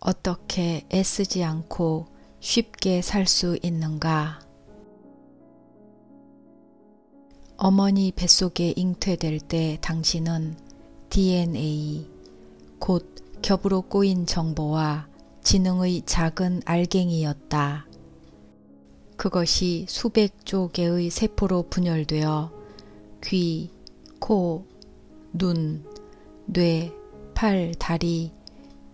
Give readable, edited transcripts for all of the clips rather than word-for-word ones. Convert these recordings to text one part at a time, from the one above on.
어떻게 애쓰지 않고 쉽게 살 수 있는가? 어머니 뱃속에 잉태될 때 당신은 DNA, 곧 겹으로 꼬인 정보와 지능의 작은 알갱이였다. 그것이 수백조 개의 세포로 분열되어 귀, 코, 눈, 뇌, 팔, 다리,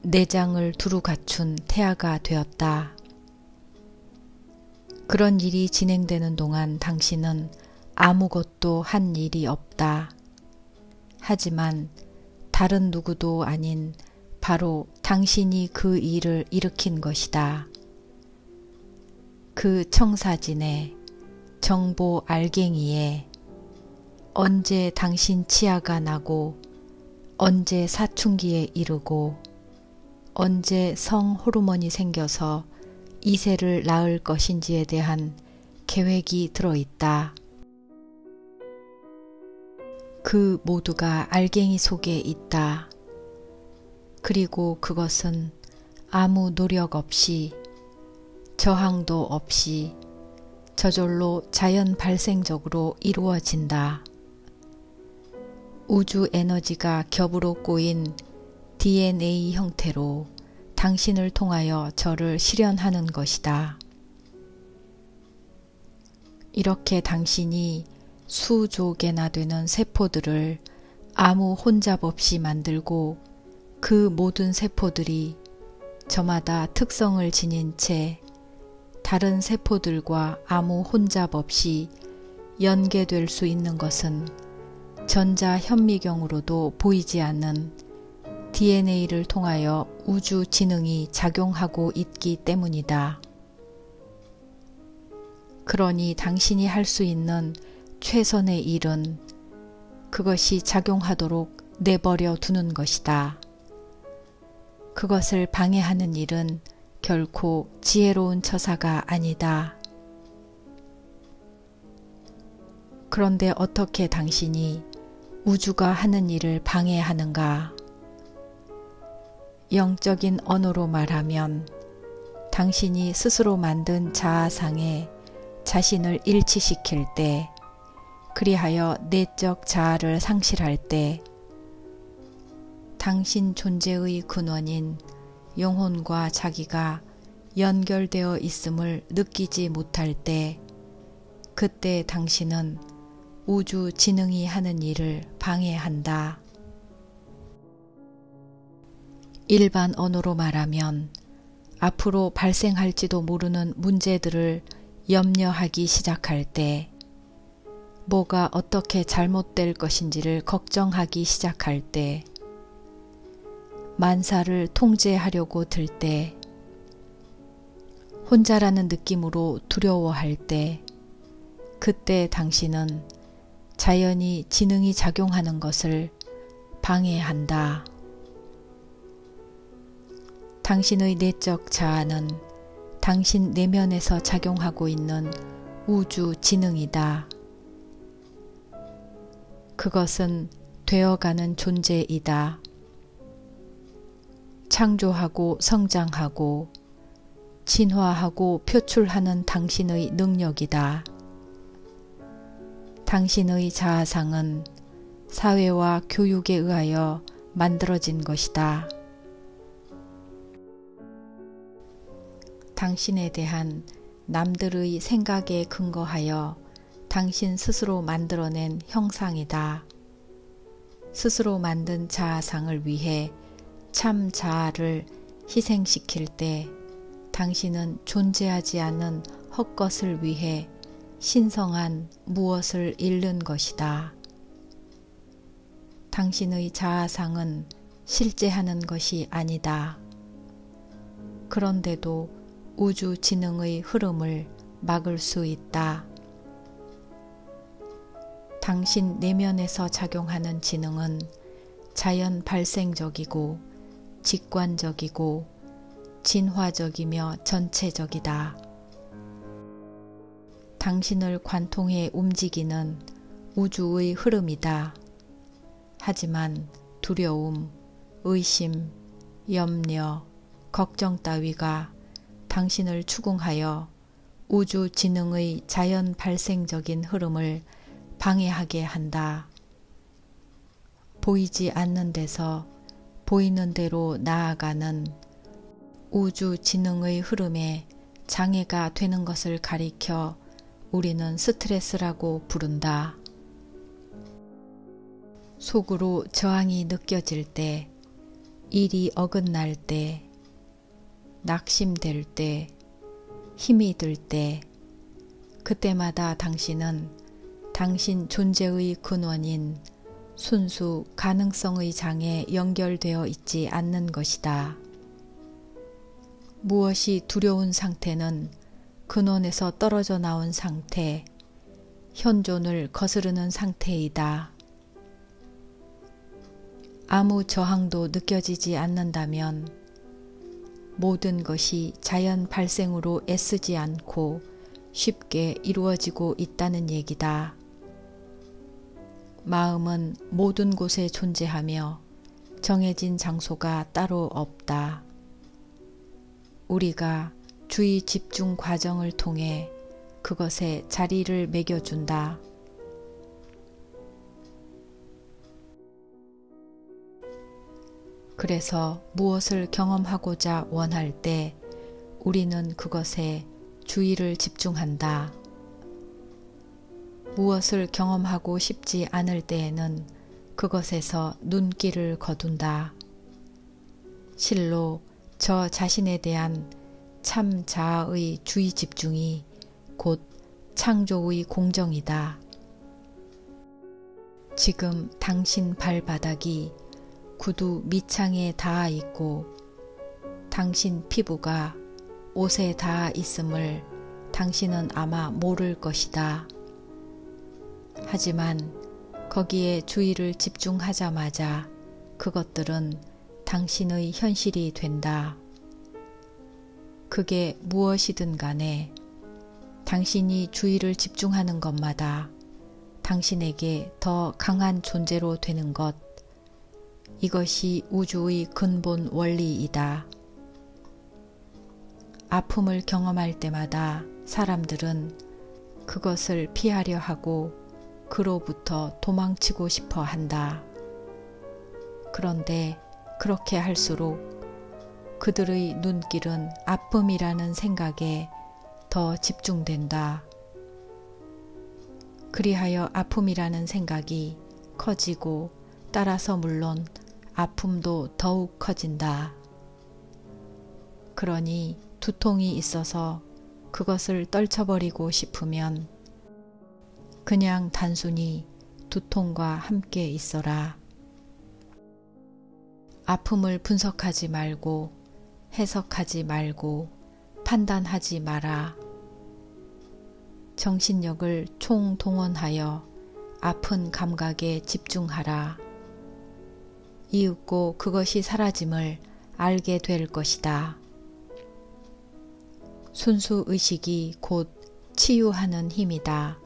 내장을 두루 갖춘 태아가 되었다. 그런 일이 진행되는 동안 당신은 아무것도 한 일이 없다. 하지만 다른 누구도 아닌 바로 당신이 그 일을 일으킨 것이다. 그 청사진에, 정보 알갱이에 언제 당신 치아가 나고 언제 사춘기에 이르고 언제 성 호르몬이 생겨서 이세를 낳을 것인지에 대한 계획이 들어있다. 그 모두가 알갱이 속에 있다. 그리고 그것은 아무 노력 없이, 저항도 없이 저절로 자연 발생적으로 이루어진다. 우주 에너지가 겹으로 꼬인 DNA 형태로 당신을 통하여 저를 실현하는 것이다. 이렇게 당신이 수조 개나 되는 세포들을 아무 혼잡 없이 만들고 그 모든 세포들이 저마다 특성을 지닌 채 다른 세포들과 아무 혼잡 없이 연계될 수 있는 것은 전자 현미경으로도 보이지 않는 DNA를 통하여 우주 지능이 작용하고 있기 때문이다. 그러니 당신이 할 수 있는 최선의 일은 그것이 작용하도록 내버려 두는 것이다. 그것을 방해하는 일은 결코 지혜로운 처사가 아니다. 그런데 어떻게 당신이 우주가 하는 일을 방해하는가? 영적인 언어로 말하면 당신이 스스로 만든 자아상에 자신을 일치시킬 때, 그리하여 내적 자아를 상실할 때, 당신 존재의 근원인 영혼과 자기가 연결되어 있음을 느끼지 못할 때, 그때 당신은 우주 지능이 하는 일을 방해한다. 일반 언어로 말하면 앞으로 발생할지도 모르는 문제들을 염려하기 시작할 때, 뭐가 어떻게 잘못될 것인지를 걱정하기 시작할 때, 만사를 통제하려고 들 때, 혼자라는 느낌으로 두려워할 때, 그때 당신은 자연히 지능이 작용하는 것을 방해한다. 당신의 내적 자아는 당신 내면에서 작용하고 있는 우주 지능이다. 그것은 되어가는 존재이다. 창조하고 성장하고 진화하고 표출하는 당신의 능력이다. 당신의 자아상은 사회와 교육에 의하여 만들어진 것이다. 당신에 대한 남들의 생각에 근거하여 당신 스스로 만들어낸 형상이다. 스스로 만든 자아상을 위해 참 자아를 희생시킬 때 당신은 존재하지 않는 헛것을 위해 신성한 무엇을 잃는 것이다. 당신의 자아상은 실제하는 것이 아니다. 그런데도 우주 지능의 흐름을 막을 수 있다. 당신 내면에서 작용하는 지능은 자연 발생적이고 직관적이고 진화적이며 전체적이다. 당신을 관통해 움직이는 우주의 흐름이다. 하지만 두려움, 의심, 염려, 걱정 따위가 당신을 추궁하여 우주 지능의 자연 발생적인 흐름을 방해하게 한다. 보이지 않는 데서 보이는 대로 나아가는 우주 지능의 흐름에 장애가 되는 것을 가리켜 우리는 스트레스라고 부른다. 속으로 저항이 느껴질 때, 일이 어긋날 때, 낙심될 때, 힘이 들 때, 그때마다 당신은 당신 존재의 근원인 순수 가능성의 장에 연결되어 있지 않는 것이다. 무엇이 두려운 상태는 근원에서 떨어져 나온 상태, 현존을 거스르는 상태이다. 아무 저항도 느껴지지 않는다면 모든 것이 자연 발생으로 애쓰지 않고 쉽게 이루어지고 있다는 얘기다. 마음은 모든 곳에 존재하며 정해진 장소가 따로 없다. 우리가 주의 집중 과정을 통해 그것에 자리를 매겨준다. 그래서 무엇을 경험하고자 원할 때 우리는 그것에 주의를 집중한다. 무엇을 경험하고 싶지 않을 때에는 그것에서 눈길을 거둔다. 실로 저 자신에 대한 참 자아의 주의 집중이 곧 창조의 공정이다. 지금 당신 발바닥이 구두 밑창에 닿아 있고 당신 피부가 옷에 닿아 있음을 당신은 아마 모를 것이다. 하지만 거기에 주의를 집중하자마자 그것들은 당신의 현실이 된다. 그게 무엇이든 간에 당신이 주의를 집중하는 것마다 당신에게 더 강한 존재로 되는 것, 이것이 우주의 근본 원리이다. 아픔을 경험할 때마다 사람들은 그것을 피하려 하고 그로부터 도망치고 싶어 한다. 그런데 그렇게 할수록 그들의 눈길은 아픔이라는 생각에 더 집중된다. 그리하여 아픔이라는 생각이 커지고 따라서 물론 아픔도 더욱 커진다. 그러니 두통이 있어서 그것을 떨쳐버리고 싶으면 그냥 단순히 두통과 함께 있어라. 아픔을 분석하지 말고 해석하지 말고 판단하지 마라. 정신력을 총동원하여 아픈 감각에 집중하라. 이윽고 그것이 사라짐을 알게 될 것이다. 순수 의식이 곧 치유하는 힘이다.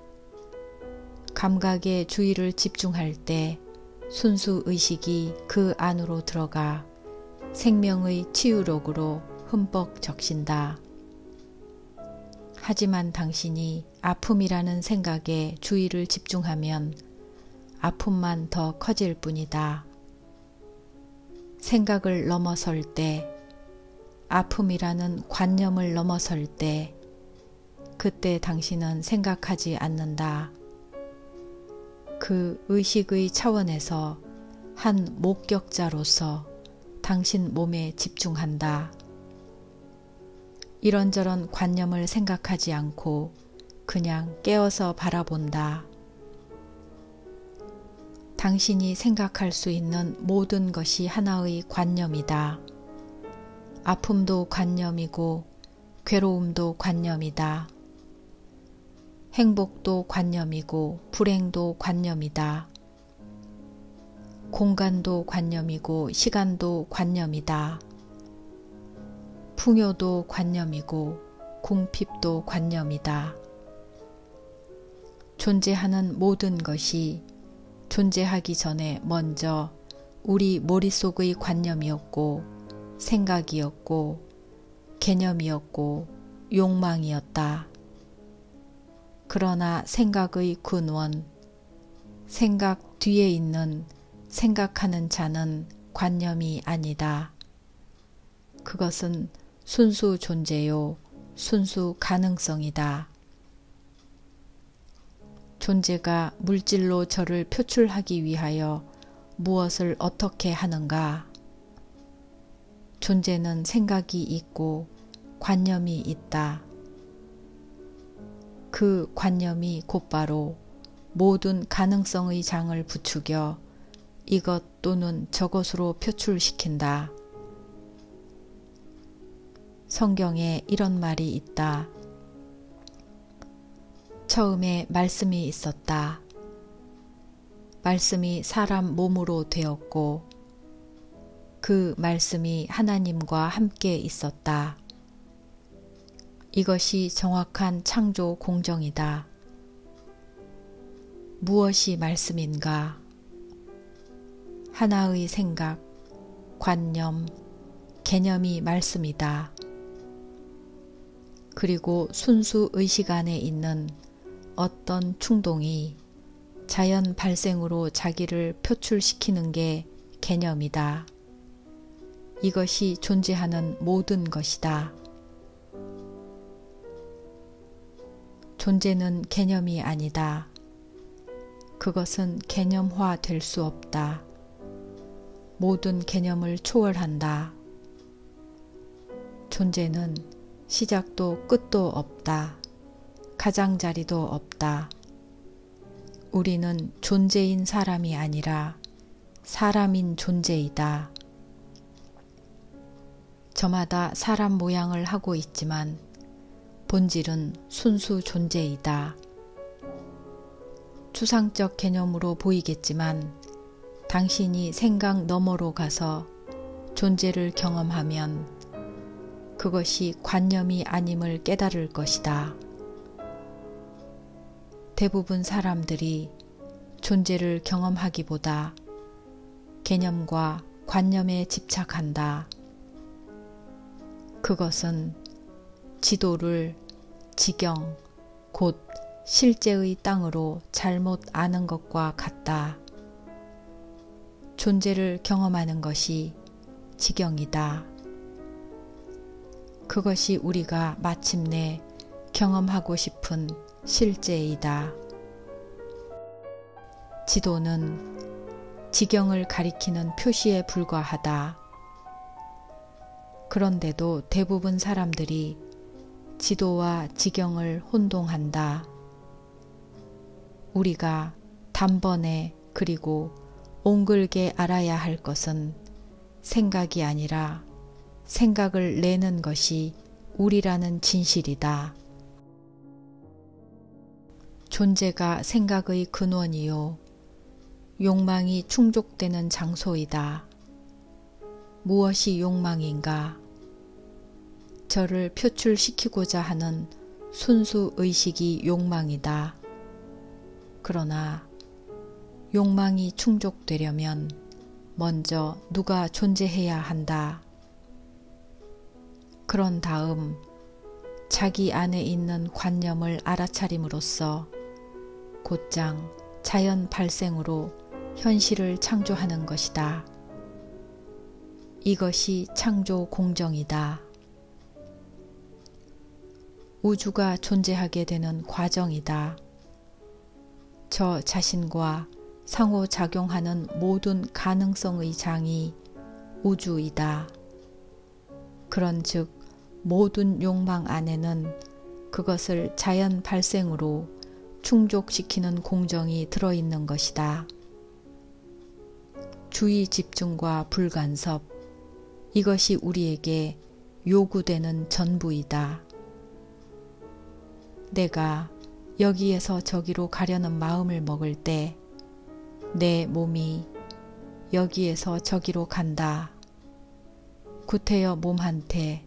감각에 주의를 집중할 때 순수 의식이 그 안으로 들어가 생명의 치유력으로 흠뻑 적신다. 하지만 당신이 아픔이라는 생각에 주의를 집중하면 아픔만 더 커질 뿐이다. 생각을 넘어설 때, 아픔이라는 관념을 넘어설 때, 그때 당신은 생각하지 않는다. 그 의식의 차원에서 한 목격자로서 당신 몸에 집중한다. 이런저런 관념을 생각하지 않고 그냥 깨어서 바라본다. 당신이 생각할 수 있는 모든 것이 하나의 관념이다. 아픔도 관념이고 괴로움도 관념이다. 행복도 관념이고 불행도 관념이다. 공간도 관념이고 시간도 관념이다. 풍요도 관념이고 궁핍도 관념이다. 존재하는 모든 것이 존재하기 전에 먼저 우리 머릿속의 관념이었고 생각이었고 개념이었고 욕망이었다. 그러나 생각의 근원, 생각 뒤에 있는 생각하는 자는 관념이 아니다. 그것은 순수 존재요, 순수 가능성이다. 존재가 물질로 저를 표출하기 위하여 무엇을 어떻게 하는가? 존재는 생각이 있고 관념이 있다. 그 관념이 곧바로 모든 가능성의 장을 부추겨 이것 또는 저것으로 표출시킨다. 성경에 이런 말이 있다. 처음에 말씀이 있었다. 말씀이 사람 몸으로 되었고 그 말씀이 하나님과 함께 있었다. 이것이 정확한 창조 공정이다. 무엇이 말씀인가? 하나의 생각, 관념, 개념이 말씀이다. 그리고 순수 의식 안에 있는 어떤 충동이 자연 발생으로 자기를 표출시키는 게 개념이다. 이것이 존재하는 모든 것이다. 존재는 개념이 아니다. 그것은 개념화 될 수 없다. 모든 개념을 초월한다. 존재는 시작도 끝도 없다. 가장자리도 없다. 우리는 존재인 사람이 아니라 사람인 존재이다. 저마다 사람 모양을 하고 있지만 본질은 순수 존재이다. 추상적 개념으로 보이겠지만 당신이 생각 너머로 가서 존재를 경험하면 그것이 관념이 아님을 깨달을 것이다. 대부분 사람들이 존재를 경험하기보다 개념과 관념에 집착한다. 그것은 지도를 지경, 곧 실제의 땅으로 잘못 아는 것과 같다. 존재를 경험하는 것이 지경이다. 그것이 우리가 마침내 경험하고 싶은 실제이다. 지도는 지경을 가리키는 표시에 불과하다. 그런데도 대부분 사람들이 지도와 지경을 혼동한다. 우리가 단번에 그리고 옹글게 알아야 할 것은 생각이 아니라 생각을 내는 것이 우리라는 진실이다. 존재가 생각의 근원이요. 욕망이 충족되는 장소이다. 무엇이 욕망인가? 저를 표출시키고자 하는 순수 의식이 욕망이다. 그러나 욕망이 충족되려면 먼저 누가 존재해야 한다. 그런 다음 자기 안에 있는 관념을 알아차림으로써 곧장 자연 발생으로 현실을 창조하는 것이다. 이것이 창조 공정이다. 우주가 존재하게 되는 과정이다. 저 자신과 상호작용하는 모든 가능성의 장이 우주이다. 그런즉 모든 욕망 안에는 그것을 자연 발생으로 충족시키는 공정이 들어있는 것이다. 주의 집중과 불간섭, 이것이 우리에게 요구되는 전부이다. 내가 여기에서 저기로 가려는 마음을 먹을 때 내 몸이 여기에서 저기로 간다. 구태여 몸한테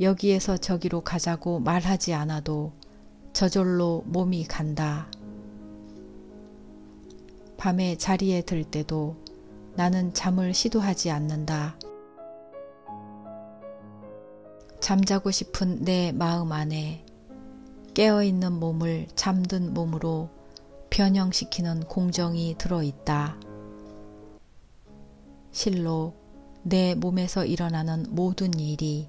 여기에서 저기로 가자고 말하지 않아도 저절로 몸이 간다. 밤에 자리에 들 때도 나는 잠을 시도하지 않는다. 잠자고 싶은 내 마음 안에 깨어있는 몸을 잠든 몸으로 변형시키는 공정이 들어있다. 실로 내 몸에서 일어나는 모든 일이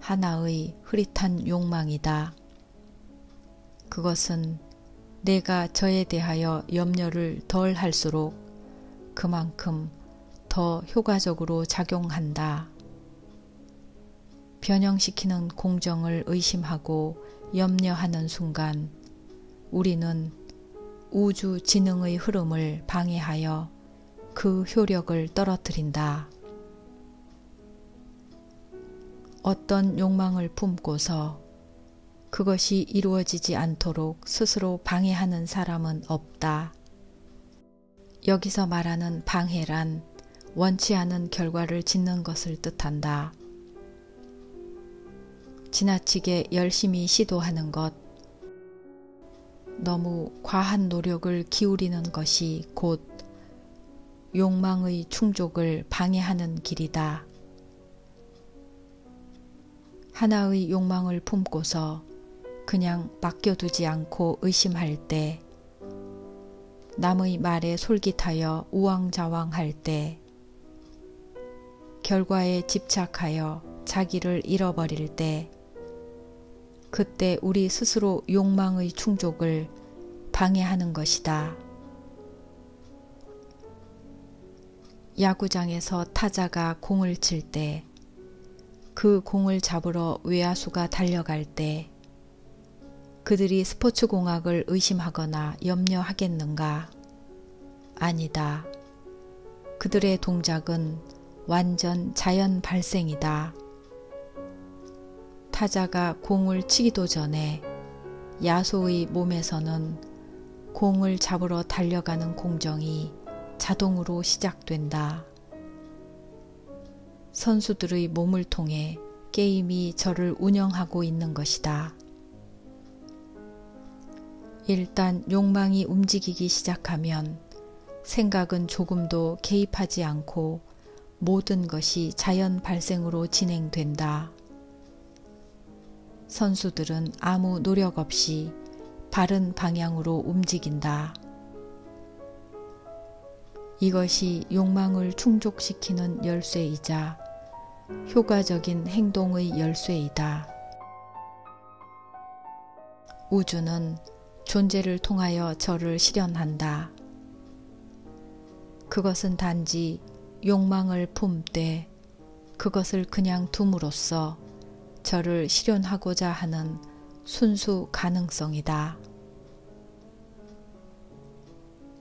하나의 흐릿한 욕망이다. 그것은 내가 저에 대하여 염려를 덜 할수록 그만큼 더 효과적으로 작용한다. 변형시키는 공정을 의심하고 염려하는 순간 우리는 우주 지능의 흐름을 방해하여 그 효력을 떨어뜨린다. 어떤 욕망을 품고서 그것이 이루어지지 않도록 스스로 방해하는 사람은 없다. 여기서 말하는 방해란 원치 않은 결과를 짓는 것을 뜻한다. 지나치게 열심히 시도하는 것, 너무 과한 노력을 기울이는 것이 곧 욕망의 충족을 방해하는 길이다. 하나의 욕망을 품고서 그냥 맡겨두지 않고 의심할 때, 남의 말에 솔깃하여 우왕좌왕할 때, 결과에 집착하여 자기를 잃어버릴 때, 그때 우리 스스로 욕망의 충족을 방해하는 것이다. 야구장에서 타자가 공을 칠 때, 그 공을 잡으러 외야수가 달려갈 때 그들이 스포츠공학을 의심하거나 염려하겠는가? 아니다. 그들의 동작은 완전 자연 발생이다. 타자가 공을 치기도 전에 야수의 몸에서는 공을 잡으러 달려가는 공정이 자동으로 시작된다. 선수들의 몸을 통해 게임이 저를 운영하고 있는 것이다. 일단 욕망이 움직이기 시작하면 생각은 조금도 개입하지 않고 모든 것이 자연 발생으로 진행된다. 선수들은 아무 노력 없이 바른 방향으로 움직인다. 이것이 욕망을 충족시키는 열쇠이자 효과적인 행동의 열쇠이다. 우주는 존재를 통하여 저를 실현한다. 그것은 단지 욕망을 품되 그것을 그냥 둠으로써 저를 실현하고자 하는 순수 가능성이다.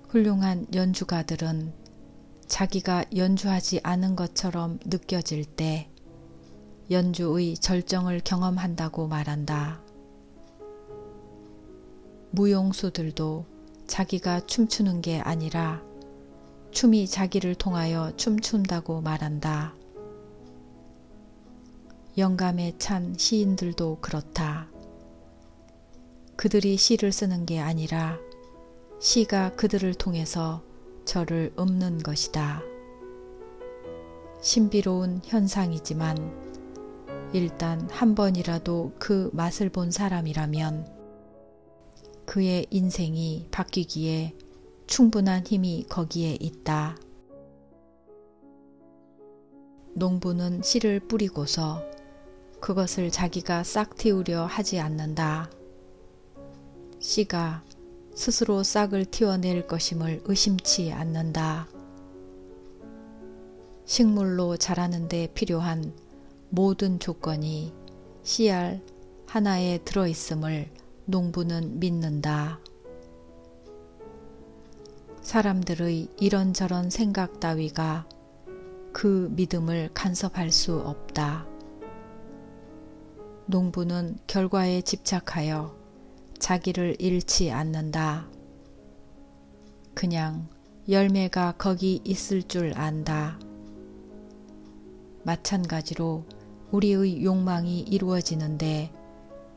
훌륭한 연주가들은 자기가 연주하지 않은 것처럼 느껴질 때 연주의 절정을 경험한다고 말한다. 무용수들도 자기가 춤추는 게 아니라 춤이 자기를 통하여 춤춘다고 말한다. 영감에 찬 시인들도 그렇다. 그들이 시를 쓰는 게 아니라 시가 그들을 통해서 저를 읊는 것이다. 신비로운 현상이지만 일단 한 번이라도 그 맛을 본 사람이라면 그의 인생이 바뀌기에 충분한 힘이 거기에 있다. 농부는 씨를 뿌리고서 그것을 자기가 싹 틔우려 하지 않는다. 씨가 스스로 싹을 틔워낼 것임을 의심치 않는다. 식물로 자라는 데 필요한 모든 조건이 씨알 하나에 들어있음을 농부는 믿는다. 사람들의 이런저런 생각 따위가 그 믿음을 간섭할 수 없다. 농부는 결과에 집착하여 자기를 잃지 않는다. 그냥 열매가 거기 있을 줄 안다. 마찬가지로 우리의 욕망이 이루어지는데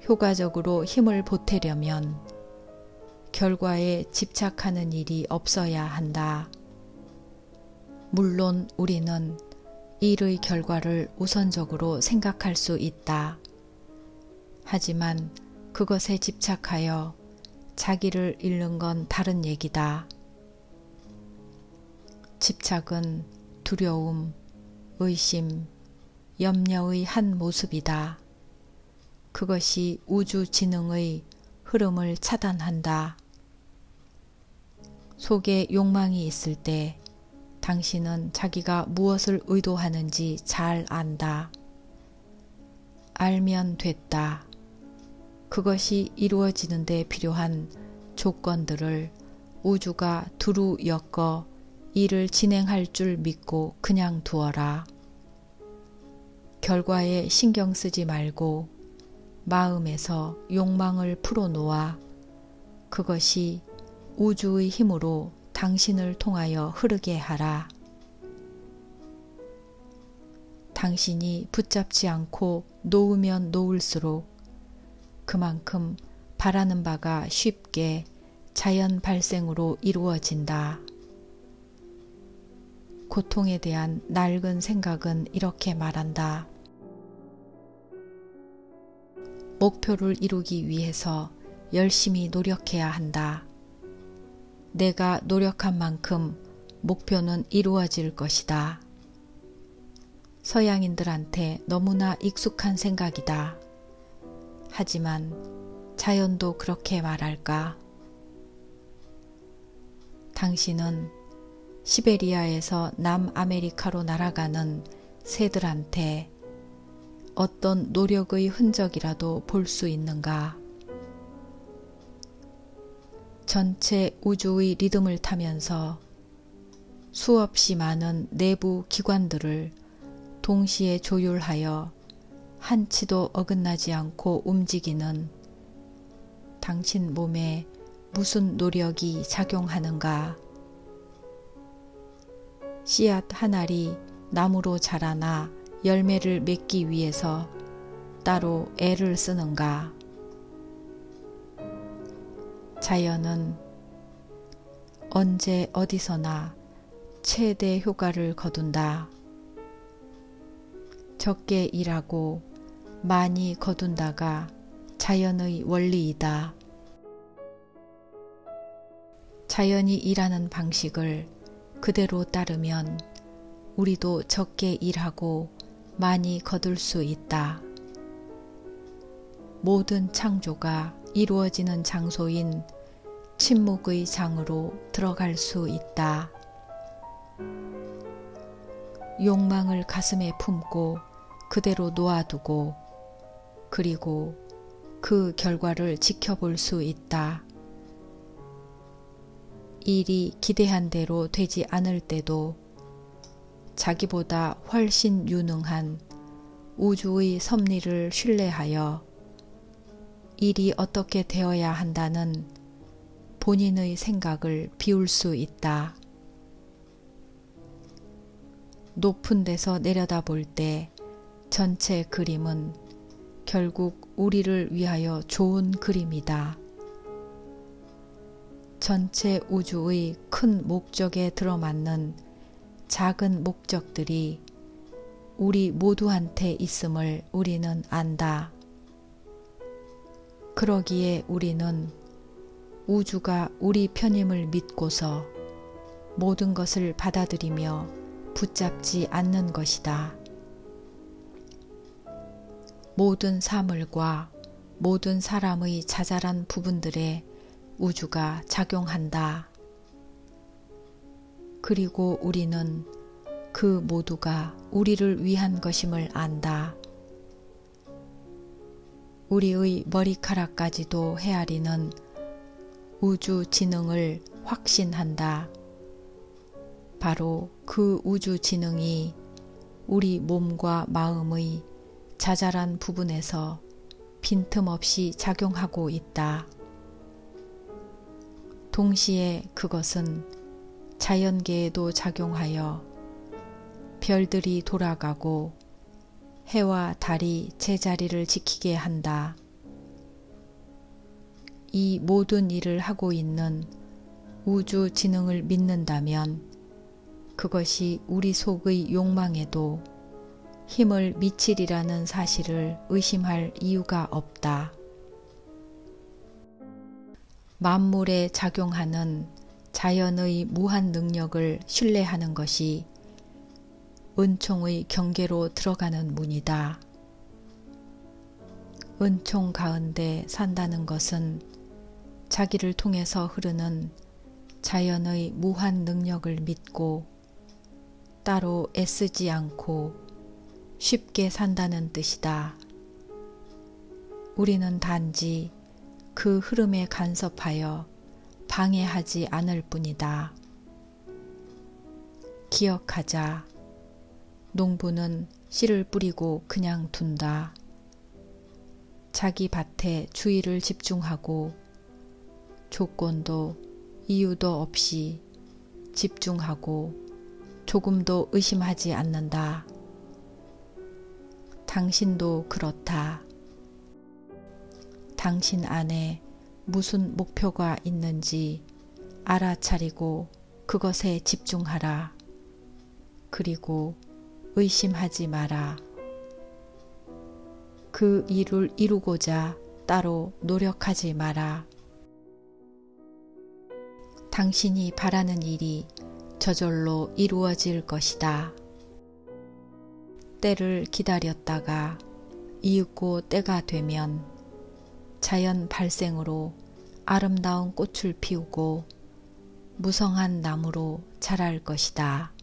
효과적으로 힘을 보태려면 결과에 집착하는 일이 없어야 한다. 물론 우리는 일의 결과를 우선적으로 생각할 수 있다. 하지만 그것에 집착하여 자기를 잃는 건 다른 얘기다. 집착은 두려움, 의심, 염려의 한 모습이다. 그것이 우주 진흥의 흐름을 차단한다. 속에 욕망이 있을 때 당신은 자기가 무엇을 의도하는지 잘 안다. 알면 됐다. 그것이 이루어지는 데 필요한 조건들을 우주가 두루 엮어 일을 진행할 줄 믿고 그냥 두어라. 결과에 신경 쓰지 말고 마음에서 욕망을 풀어놓아 그것이 우주의 힘으로 당신을 통하여 흐르게 하라. 당신이 붙잡지 않고 놓으면 놓을수록 그만큼 바라는 바가 쉽게 자연 발생으로 이루어진다. 고통에 대한 낡은 생각은 이렇게 말한다. 목표를 이루기 위해서 열심히 노력해야 한다. 내가 노력한 만큼 목표는 이루어질 것이다. 서양인들한테 너무나 익숙한 생각이다. 하지만 자연도 그렇게 말할까? 당신은 시베리아에서 남아메리카로 날아가는 새들한테 어떤 노력의 흔적이라도 볼 수 있는가? 전체 우주의 리듬을 타면서 수없이 많은 내부 기관들을 동시에 조율하여 한치도 어긋나지 않고 움직이는 당신 몸에 무슨 노력이 작용하는가? 씨앗 한 알이 나무로 자라나 열매를 맺기 위해서 따로 애를 쓰는가? 자연은 언제 어디서나 최대 효과를 거둔다. 적게 일하고 많이 거둔다가 자연의 원리이다. 자연이 일하는 방식을 그대로 따르면 우리도 적게 일하고 많이 거둘 수 있다. 모든 창조가 이루어지는 장소인 침묵의 장으로 들어갈 수 있다. 욕망을 가슴에 품고 그대로 놓아두고 그리고 그 결과를 지켜볼 수 있다. 일이 기대한 대로 되지 않을 때도 자기보다 훨씬 유능한 우주의 섭리를 신뢰하여 일이 어떻게 되어야 한다는 본인의 생각을 비울 수 있다. 높은 데서 내려다볼 때 전체 그림은 결국 우리를 위하여 좋은 그림이다. 전체 우주의 큰 목적에 들어맞는 작은 목적들이 우리 모두한테 있음을 우리는 안다. 그러기에 우리는 우주가 우리 편임을 믿고서 모든 것을 받아들이며 붙잡지 않는 것이다. 모든 사물과 모든 사람의 자잘한 부분들에 우주가 작용한다. 그리고 우리는 그 모두가 우리를 위한 것임을 안다. 우리의 머리카락까지도 헤아리는 우주 지능을 확신한다. 바로 그 우주 지능이 우리 몸과 마음의 자잘한 부분에서 빈틈없이 작용하고 있다. 동시에 그것은 자연계에도 작용하여 별들이 돌아가고 해와 달이 제자리를 지키게 한다. 이 모든 일을 하고 있는 우주 지능을 믿는다면 그것이 우리 속의 욕망에도 힘을 미칠이라는 사실을 의심할 이유가 없다. 만물에 작용하는 자연의 무한 능력을 신뢰하는 것이 은총의 경계로 들어가는 문이다. 은총 가운데 산다는 것은 자기를 통해서 흐르는 자연의 무한 능력을 믿고 따로 애쓰지 않고 쉽게 산다는 뜻이다. 우리는 단지 그 흐름에 간섭하여 방해하지 않을 뿐이다. 기억하자. 농부는 씨를 뿌리고 그냥 둔다. 자기 밭에 주의를 집중하고 조건도 이유도 없이 집중하고 조금도 의심하지 않는다. 당신도 그렇다. 당신 안에 무슨 목표가 있는지 알아차리고 그것에 집중하라. 그리고 의심하지 마라. 그 일을 이루고자 따로 노력하지 마라. 당신이 바라는 일이 저절로 이루어질 것이다. 때를 기다렸다가 이윽고 때가 되면 자연 발생으로 아름다운 꽃을 피우고 무성한 나무로 자랄 것이다.